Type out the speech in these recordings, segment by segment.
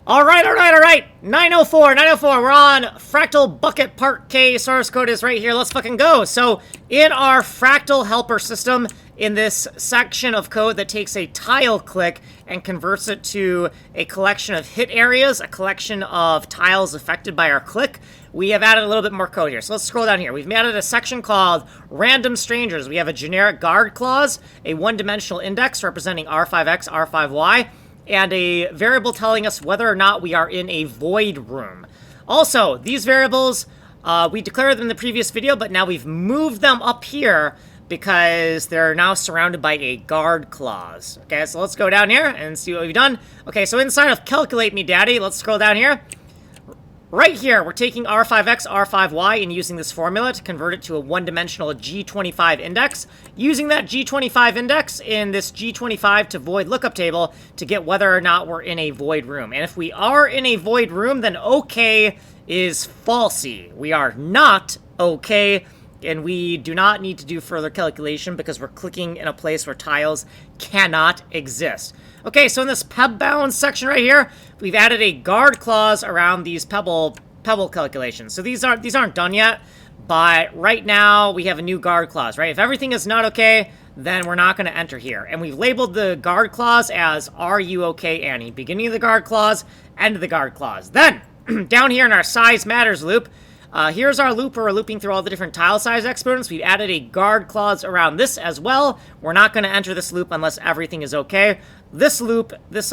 All right. 904. We're on Fractal Bucket Part K. Source code is right here. Let's fucking go. So, in our Fractal helper system, in this section of code that takes a tile click and converts it to a collection of hit areas, a collection of tiles affected by our click, we have added a little bit more code here. So let's scroll down here. We've added a section called Random Strangers. We have a generic guard clause, a one-dimensional index representing R5X, R5Y, and a variable telling us whether or not we are in a void room. Also, these variables, we declared them in the previous video, but now we've moved them up here because they're now surrounded by a guard clause. Okay, so let's go down here and see what we've done. Okay, so inside of Calculate Me Daddy, let's scroll down here. Right here, we're taking R5X, R5Y, and using this formula to convert it to a one-dimensional G25 index. Using that G25 index in this G25 to void lookup table to get whether or not we're in a void room. And if we are in a void room, then OK is falsy. We are not OK, and we do not need to do further calculation because we're clicking in a place where tiles cannot exist. Okay, so in this peb-bound section right here, we've added a guard clause around these pebble calculations. So these aren't done yet, but right now we have a new guard clause, right? If everything is not okay, then we're not going to enter here. And we've labeled the guard clause as "Are you okay, Annie?" Beginning of the guard clause, end of the guard clause. Then, down here in our size matters loop, here's our loop where we're looping through all the different tile size exponents. We've added a guard clause around this as well. We're not going to enter this loop unless everything is okay. This loop, this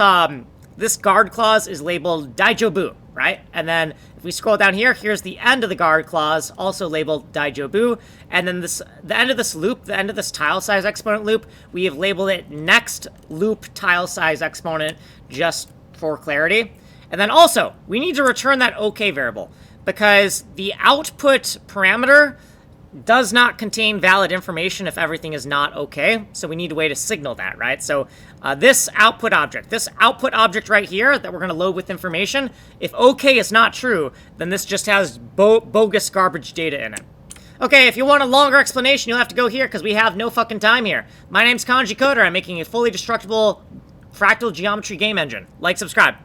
guard clause is labeled Daijobu, right? And then if we scroll down here, here's the end of the guard clause, also labeled Daijobu. And then the end of this loop, the end of this tile size exponent loop, we have labeled it next loop tile size exponent just for clarity. And then also, we need to return that OK variable, because the output parameter does not contain valid information if everything is not okay. So we need a way to signal that, right? So this output object right here that we're going to load with information, if okay is not true, then this just has bogus garbage data in it. Okay, if you want a longer explanation, you'll have to go here because we have no fucking time here. My name's Kanji Coder. I'm making a fully destructible fractal geometry game engine. Like, subscribe.